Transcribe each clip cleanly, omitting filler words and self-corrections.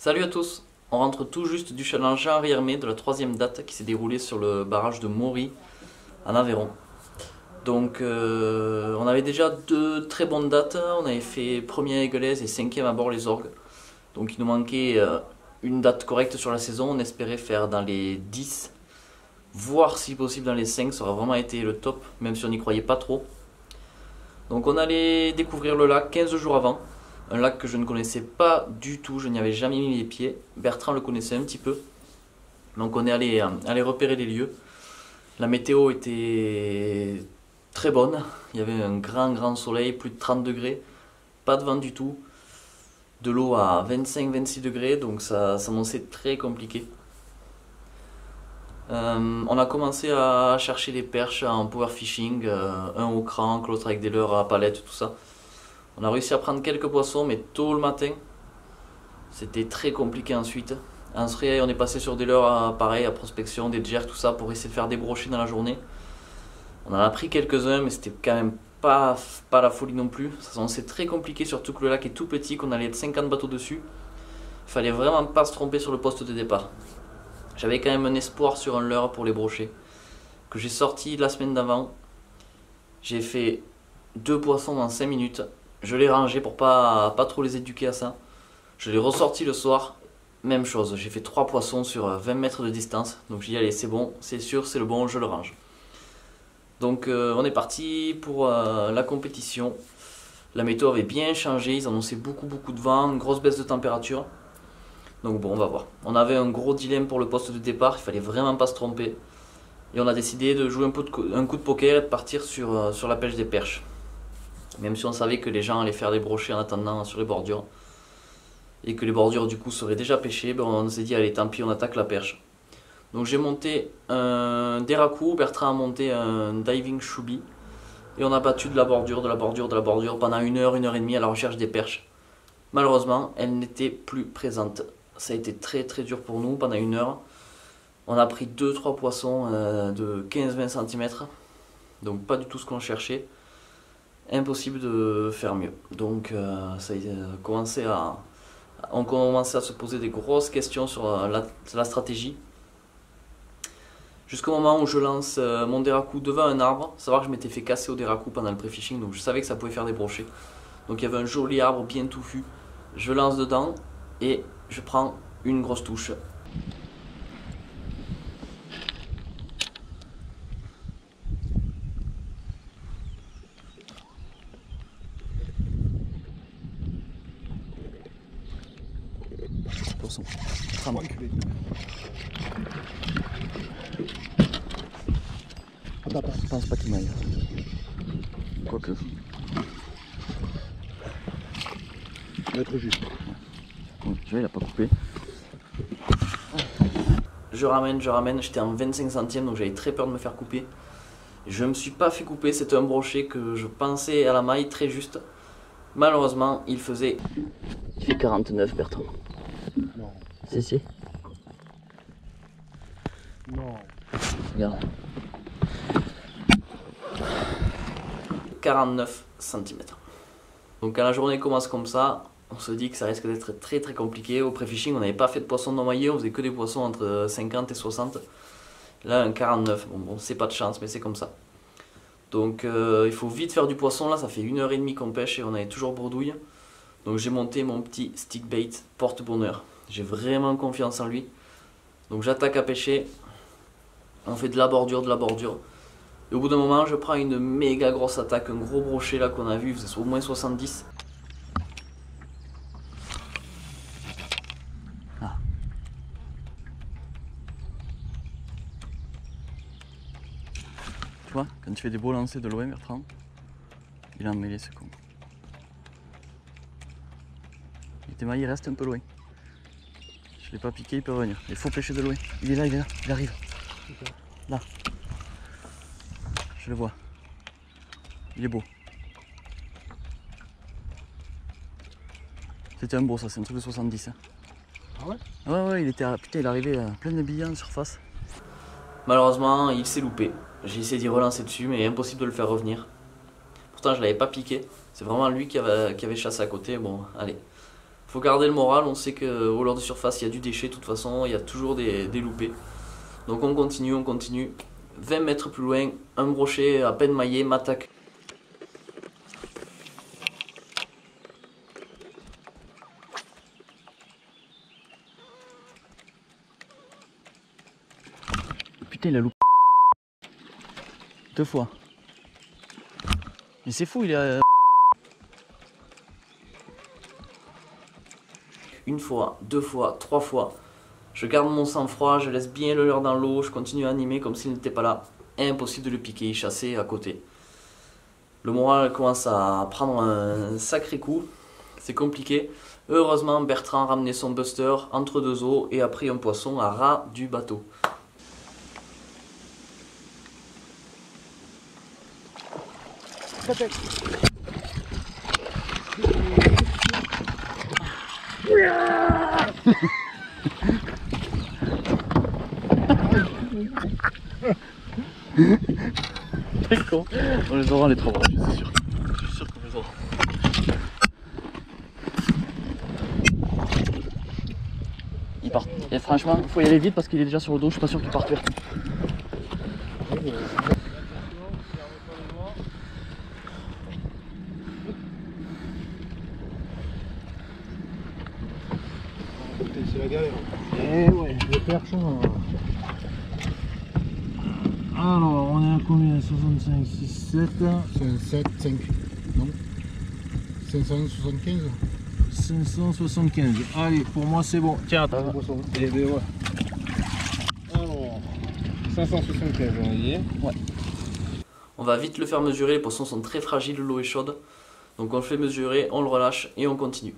Salut à tous, on rentre tout juste du challenge Jean-Riermet de la troisième date qui s'est déroulée sur le barrage de Maury en Aveyron. Donc on avait déjà deux très bonnes dates, on avait fait première à Aiguelaise et cinquième à Bord-les-Orgues. Donc il nous manquait une date correcte sur la saison, on espérait faire dans les 10, voire si possible dans les 5, ça aurait vraiment été le top, même si on n'y croyait pas trop. Donc on allait découvrir le lac 15 jours avant. Un lac que je ne connaissais pas du tout, je n'y avais jamais mis les pieds. Bertrand le connaissait un petit peu. Donc on est allé repérer les lieux. La météo était très bonne. Il y avait un grand soleil, plus de 30 degrés. Pas de vent du tout. De l'eau à 25-26 degrés, donc ça s'annonçait très compliqué. On a commencé à chercher des perches en power fishing, un au crank, l'autre avec des leurres à palette, tout ça. On a réussi à prendre quelques poissons, mais tôt le matin. C'était très compliqué ensuite. Ensuite, on est passé sur des leurres pareil, à prospection, des jers, tout ça, pour essayer de faire des brochets dans la journée. On en a pris quelques-uns, mais c'était quand même pas la folie non plus. C'est très compliqué, surtout que le lac est tout petit, qu'on allait être 50 bateaux dessus. Il fallait vraiment pas se tromper sur le poste de départ. J'avais quand même un espoir sur un leurre pour les brochets, que j'ai sorti la semaine d'avant. J'ai fait 2 poissons en 5 minutes. Je l'ai rangé pour pas trop les éduquer à ça. Je l'ai ressorti le soir, même chose. J'ai fait 3 poissons sur 20 mètres de distance. Donc j'ai dit allez c'est bon, c'est sûr, c'est le bon, je le range. Donc on est parti pour la compétition. La météo avait bien changé, ils annonçaient beaucoup de vent, une grosse baisse de température. Donc bon, on va voir. On avait un gros dilemme pour le poste de départ, il fallait vraiment pas se tromper. Et on a décidé de jouer un coup de poker et de partir sur la pêche des perches. Même si on savait que les gens allaient faire des brochets en attendant sur les bordures. Et que les bordures du coup seraient déjà pêchées, ben on s'est dit allez tant pis on attaque la perche. Donc j'ai monté un déracou, Bertrand a monté un diving choubi. Et on a battu de la bordure pendant 1 heure, 1 heure et demie à la recherche des perches. Malheureusement, elles n'étaient plus présentes. Ça a été très dur pour nous pendant 1 heure. On a pris 2-3 poissons de 15-20 cm. Donc pas du tout ce qu'on cherchait. Impossible de faire mieux. Donc ça a commencé on commençait à se poser des grosses questions sur la stratégie. Jusqu'au moment où je lance mon déracou devant un arbre. Savoir que je m'étais fait casser au déracou pendant le pré-fishing, donc je savais que ça pouvait faire des brochets. Donc il y avait un joli arbre bien touffu. Je lance dedans et je prends une grosse touche. Poisson. Je pense pas qu'il m'aille. Quoique. Il va être juste. Donc, tu vois, il a pas coupé. Je ramène, j'étais en 25 centièmes donc j'avais très peur de me faire couper. Je me suis pas fait couper, c'était un brochet que je pensais à la maille très juste. Malheureusement, il fait 49 Bertrand. Non. Si. Non. Regarde. 49 cm. Donc quand la journée commence comme ça, on se dit que ça risque d'être très compliqué. Au pré-fishing, on n'avait pas fait de poissons non maillés, on faisait que des poissons entre 50 et 60. Là, un 49, bon c'est pas de chance, mais c'est comme ça. Donc il faut vite faire du poisson, là ça fait 1 heure et demie qu'on pêche et on avait toujours bredouille. Donc j'ai monté mon petit stick bait porte-bonheur. J'ai vraiment confiance en lui. Donc j'attaque à pêcher. On fait de la bordure. Et au bout d'un moment, je prends une méga grosse attaque, un gros brochet là qu'on a vu, il faisait au moins 70. Ah. Tu vois, quand tu fais des beaux lancers de loin, Bertrand, il a emmêlé ce con. Et tes mailles, il reste un peu loin. Je l'ai pas piqué, il peut revenir. Il faut pêcher de loin. Il est là, il arrive. Là. Je le vois. Il est beau. C'était un beau ça, c'est un truc de 70. Hein. Ah ouais? Ouais, il arrivait plein de billets en surface. Malheureusement, il s'est loupé. J'ai essayé d'y relancer dessus, mais impossible de le faire revenir. Pourtant, je l'avais pas piqué. C'est vraiment lui qui avait chassé à côté. Bon, allez. Faut garder le moral, on sait qu'au leurre de surface il y a du déchet de toute façon, il y a toujours des loupés. Donc on continue, on continue. 20 mètres plus loin, un brochet à peine maillé m'attaque. Putain, il a loupé 2 fois. Mais c'est fou, il a... Une fois, 2 fois, 3 fois. Je garde mon sang-froid, je laisse bien le leurre dans l'eau, je continue à animer comme s'il n'était pas là. Impossible de le piquer, il chassait à côté. Le moral commence à prendre un sacré coup, c'est compliqué. Heureusement, Bertrand ramenait son buster entre 2 eaux et a pris un poisson à ras du bateau. Très con. On les aura les 3 bras, je suis sûr. Je suis sûr qu'on les aura. Il part. Et franchement, il faut y aller vite parce qu'il est déjà sur le dos, je suis pas sûr qu'il parte vers tout. C'est la galère. Eh ouais, les perches. Alors, on est à combien? 65, 6, 7. 7, 5. Non. 575. 575. Allez, pour moi c'est bon. Tiens, attends. Et ben ouais. Alors, 575, on y est. Ouais. On va vite le faire mesurer, les poissons sont très fragiles, l'eau est chaude. Donc on le fait mesurer, on le relâche et on continue.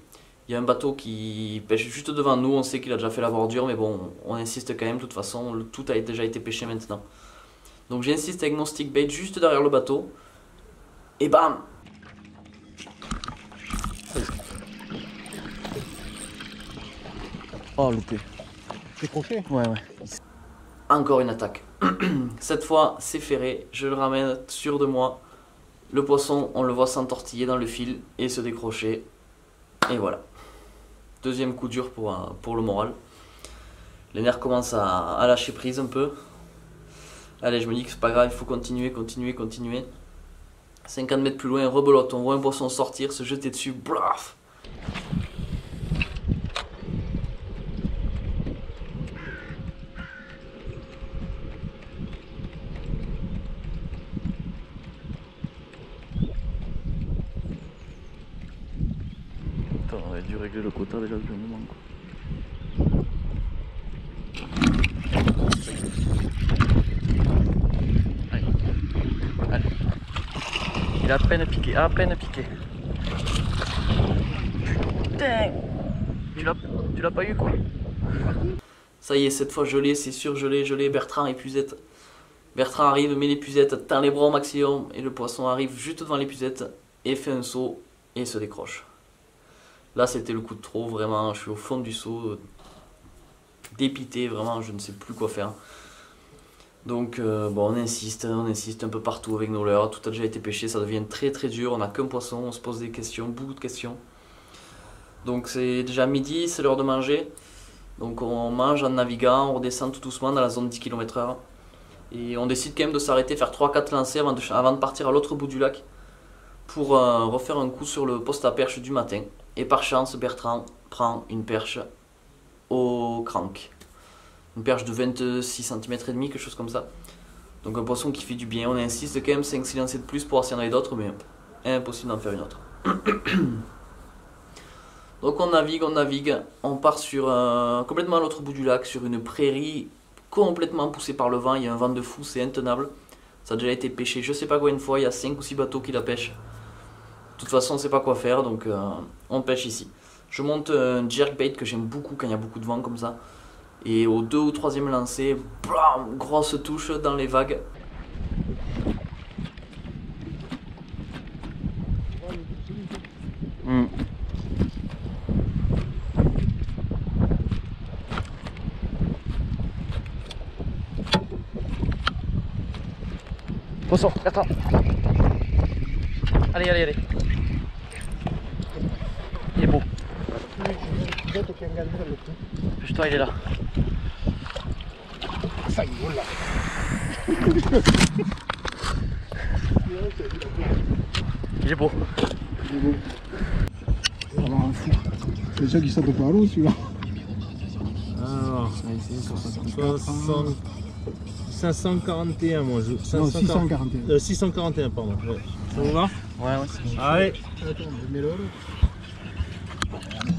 Il y a un bateau qui pêche juste devant nous, on sait qu'il a déjà fait la bordure, mais bon, on insiste quand même, de toute façon, tout a déjà été pêché maintenant. Donc j'insiste avec mon stick bait juste derrière le bateau, et bam! Oh, loupé. C'est crochet? Ouais. Encore une attaque. Cette fois, c'est ferré, je le ramène sûr de moi. Le poisson, on le voit s'entortiller dans le fil et se décrocher. Et voilà. Deuxième coup dur pour le moral. Les nerfs commencent à lâcher prise un peu. Allez, je me dis que c'est pas grave, il faut continuer. 50 mètres plus loin, rebelote, on voit un poisson sortir, se jeter dessus, blaf. Attends, on aurait dû régler le quota déjà depuis un moment, quoi. Allez. Il a à peine piqué, Putain. Tu l'as pas eu, quoi. Ça y est, cette fois je l'ai, c'est sûr, je l'ai. Bertrand épuisette. Bertrand arrive, met l'épuisette, tend les bras au maximum et le poisson arrive juste devant l'épuisette et fait un saut et se décroche. Là c'était le coup de trop, vraiment, je suis au fond du seau, dépité, vraiment, je ne sais plus quoi faire. Donc bon, on insiste un peu partout avec nos leurres, tout a déjà été pêché, ça devient très dur, on n'a qu'un poisson, on se pose des questions, beaucoup de questions. Donc c'est déjà midi, c'est l'heure de manger. Donc on mange en naviguant, on redescend tout doucement dans la zone 10 km/h. Et on décide quand même de s'arrêter, faire 3-4 lancers avant de partir à l'autre bout du lac pour refaire un coup sur le poste à perche du matin. Et par chance, Bertrand prend une perche au crank. Une perche de 26 cm et demi, quelque chose comme ça. Donc un poisson qui fait du bien. On insiste quand même 5-6 lancers de plus pour voir s'il y en avait d'autres, mais impossible d'en faire une autre. Donc on navigue, on part sur complètement à l'autre bout du lac, sur une prairie complètement poussée par le vent. Il y a un vent de fou, c'est intenable. Ça a déjà été pêché je sais pas combien de fois, il y a 5 ou 6 bateaux qui la pêchent. De toute façon on sait pas quoi faire, donc on pêche ici. Je monte un jerkbait que j'aime beaucoup quand il y a beaucoup de vent comme ça. Et au 2 ou 3e lancer, blam, grosse touche dans les vagues. Poisson, attends. Allez. Il est beau. Pousse-toi, il est là. Il est beau. C'est déjà qu'il saute par l'eau celui-là. Alors, 541 moi je. 641. 641 pardon. Ouais. Ça vous va? Ouais, ouais, c'est bon. Allez.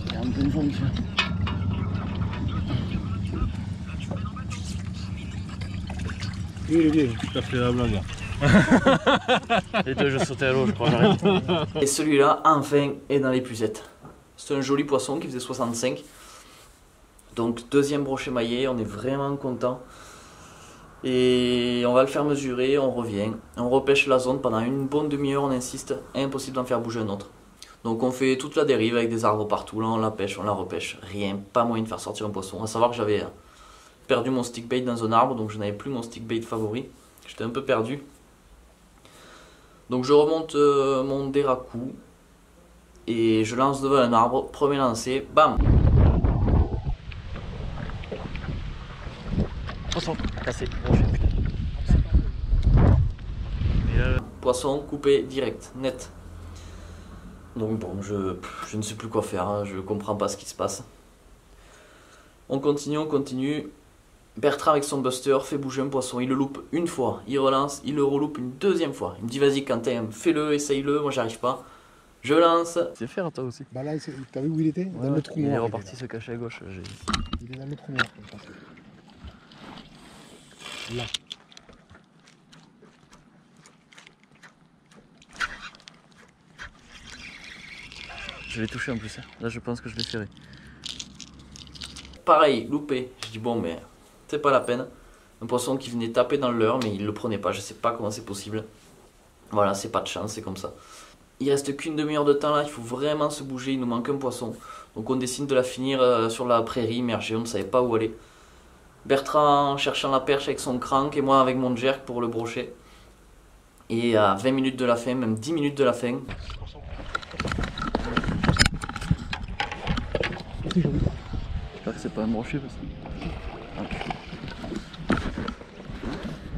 Il y a un bon vent, tiens. Il est bien, tu as fait la blague. Les deux, je sautais à l'eau, je crois, j'arrête. Et celui-là, enfin, est dans les pucettes. C'est un joli poisson qui faisait 65. Donc, deuxième brochet maillé, on est vraiment content. Et on va le faire mesurer, on revient. On repêche la zone pendant une bonne demi-heure, on insiste. Impossible d'en faire bouger un autre. Donc, on fait toute la dérive avec des arbres partout. Là, on la pêche, on la repêche. Rien, pas moyen de faire sortir un poisson. À savoir que j'avais perdu mon stick bait dans un arbre, donc je n'avais plus mon stick bait favori. J'étais un peu perdu. Donc je remonte mon déracou et je lance devant un arbre, premier lancé, bam! Poisson cassé, poisson coupé direct, net. Donc bon, je ne sais plus quoi faire, hein, je comprends pas ce qui se passe. On continue. Bertrand avec son buster fait bouger un poisson, il le loupe une fois, il relance, il le reloupe une deuxième fois. Il me dit vas-y Quentin, fais-le, essaye-le, moi j'arrive pas. Je lance. C'est faire toi aussi. Bah là, t'as vu où il était? Dans le trou noir. Il est reparti se cacher à gauche. Il est dans le trou noir. Là. Je l'ai touché en plus, hein. Là je pense que je l'ai ferré. Pareil, loupé. Je dis bon mais c'est pas la peine. Un poisson qui venait taper dans le leurre mais il le prenait pas, je sais pas comment c'est possible. Voilà, c'est pas de chance, c'est comme ça. Il reste qu'une demi-heure de temps là, il faut vraiment se bouger, il nous manque un poisson. Donc on décide de la finir sur la prairie immergée, on ne savait pas où aller. Bertrand cherchant la perche avec son crank et moi avec mon jerk pour le brocher. Et à 20 minutes de la fin, même 10 minutes de la fin. J'espère que c'est pas un brochet parce que...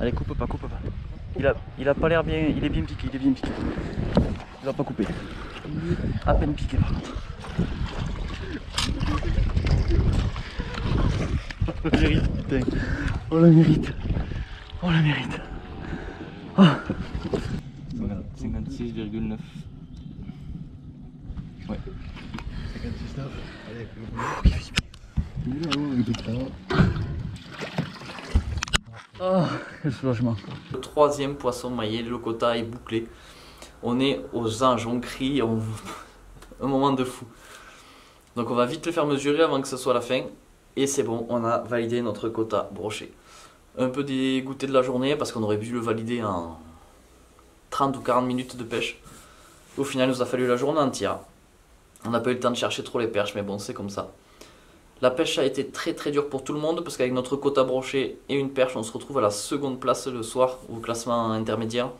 Allez, coupe pas. Il a pas l'air bien, il est bien piqué, Il va pas couper. À peine piqué par contre. On le mérite, putain. On le mérite. Oh. 56,9. Ouais. 56,9. Allez, oh, quel soulagement. Le troisième poisson maillé, le quota est bouclé. On est aux anges, on crie, un moment de fou. Donc on va vite le faire mesurer avant que ce soit la fin. Et c'est bon, on a validé notre quota broché. Un peu dégoûté de la journée parce qu'on aurait dû le valider en 30 ou 40 minutes de pêche. Au final, il nous a fallu la journée entière. On n'a pas eu le temps de chercher trop les perches, mais bon, c'est comme ça. La pêche a été très très dure pour tout le monde parce qu'avec notre quota broché et une perche, on se retrouve à la seconde place le soir au classement intermédiaire.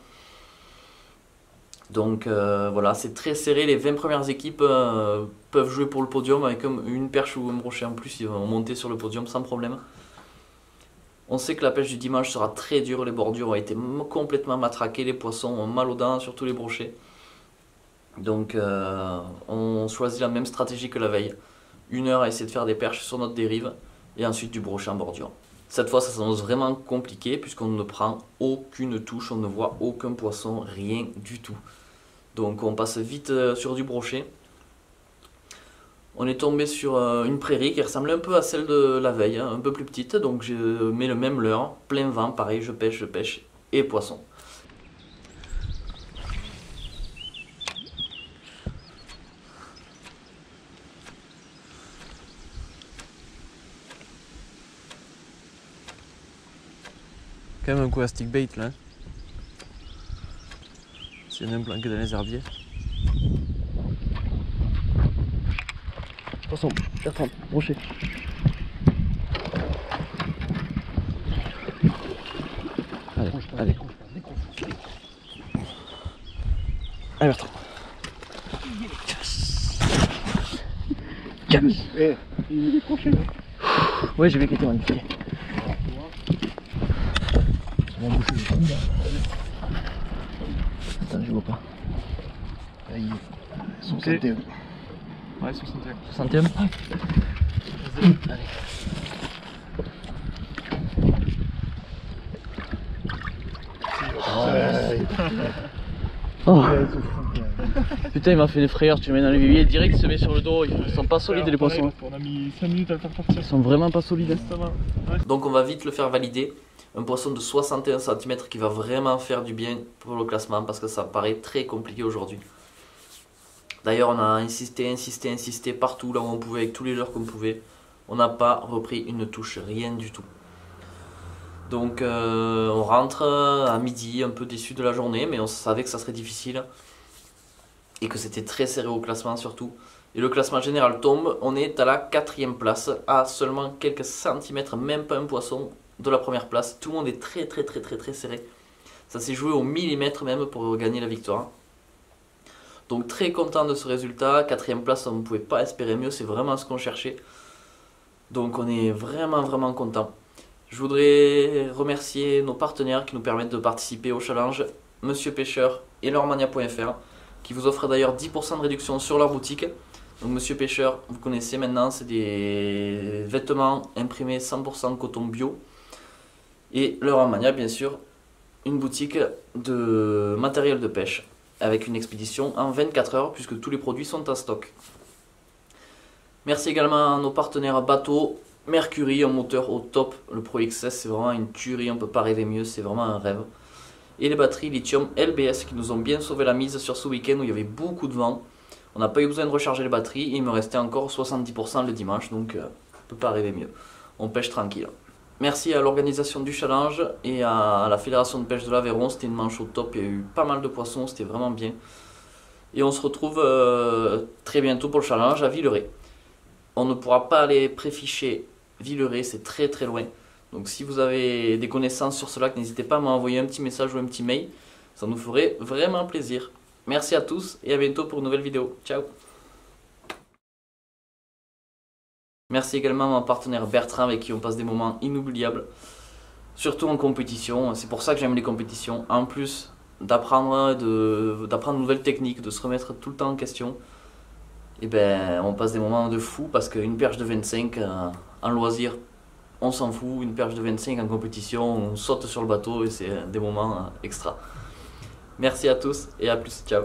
Donc voilà, c'est très serré. Les 20 premières équipes peuvent jouer pour le podium avec une perche ou un brochet en plus. Ils vont monter sur le podium sans problème. On sait que la pêche du dimanche sera très dure. Les bordures ont été complètement matraquées. Les poissons ont mal aux dents, surtout les brochets. Donc on choisit la même stratégie que la veille. 1 heure à essayer de faire des perches sur notre dérive et ensuite du brochet en bordure. Cette fois ça s'annonce vraiment compliqué puisqu'on ne prend aucune touche, on ne voit aucun poisson, rien du tout. Donc on passe vite sur du brochet. On est tombé sur une prairie qui ressemble un peu à celle de la veille, hein, un peu plus petite. Donc je mets le même leurre, plein vent, pareil, je pêche et poisson. Quand même un coup à stick bait là. C'est même planqué dans les herbiers. Poisson, Bertrand, brochet. Allez. Allez Bertrand. Calme. Eh, il est prochain. Ouais, j'ai vu qu'il était magnifique. On va boucher le trou là. Attends, je vois pas. Là, il est 61. Ouais, 61. 61. Allez. Oh. Putain, il m'a fait des frayeurs, tu le mets dans les viviers, direct il se met sur le dos, ils sont pas solides les poissons. On a mis 5 minutes à le faire partir. Ils sont vraiment pas solides. Donc on va vite le faire valider. Un poisson de 61 cm qui va vraiment faire du bien pour le classement parce que ça paraît très compliqué aujourd'hui. D'ailleurs on a insisté partout là où on pouvait, avec tous les leurres qu'on pouvait. On n'a pas repris une touche, rien du tout. Donc on rentre à midi, un peu déçu de la journée, mais on savait que ça serait difficile. Et que c'était très serré au classement surtout. Et le classement général tombe, on est à la 4e place, à seulement quelques centimètres, même pas un poisson de la première place. Tout le monde est très serré. Ça s'est joué au millimètre même pour gagner la victoire. Donc très content de ce résultat, 4e place, on ne pouvait pas espérer mieux, c'est vraiment ce qu'on cherchait. Donc on est vraiment content. Je voudrais remercier nos partenaires qui nous permettent de participer au challenge, Monsieur Pêcheur et leurremania.fr, qui vous offrent d'ailleurs 10% de réduction sur leur boutique. Donc Monsieur Pêcheur, vous connaissez maintenant, c'est des vêtements imprimés 100% coton bio. Et Leurremania, bien sûr, une boutique de matériel de pêche, avec une expédition en 24 heures, puisque tous les produits sont en stock. Merci également à nos partenaires bateaux, Mercury, un moteur au top, le Pro XS, c'est vraiment une tuerie, on ne peut pas rêver mieux, c'est vraiment un rêve. Et les batteries lithium LBS qui nous ont bien sauvé la mise sur ce week-end où il y avait beaucoup de vent. On n'a pas eu besoin de recharger les batteries, il me restait encore 70% le dimanche, donc on ne peut pas rêver mieux. On pêche tranquille. Merci à l'organisation du challenge et à la Fédération de pêche de l'Aveyron, c'était une manche au top, il y a eu pas mal de poissons, c'était vraiment bien. Et on se retrouve très bientôt pour le challenge à Villeray. On ne pourra pas aller préficher Villeray, c'est très loin. Donc si vous avez des connaissances sur ce lac, n'hésitez pas à m'envoyer un petit message ou un petit mail. Ça nous ferait vraiment plaisir. Merci à tous et à bientôt pour une nouvelle vidéo. Ciao. Merci également à mon partenaire Bertrand avec qui on passe des moments inoubliables. Surtout en compétition, c'est pour ça que j'aime les compétitions. En plus d'apprendre de nouvelles techniques, de se remettre tout le temps en question. Et ben on passe des moments de fou parce qu'une perche de 25 en loisir, on s'en fout. Une perche de 25 en compétition, on saute sur le bateau et c'est des moments extra. Merci à tous et à plus, ciao.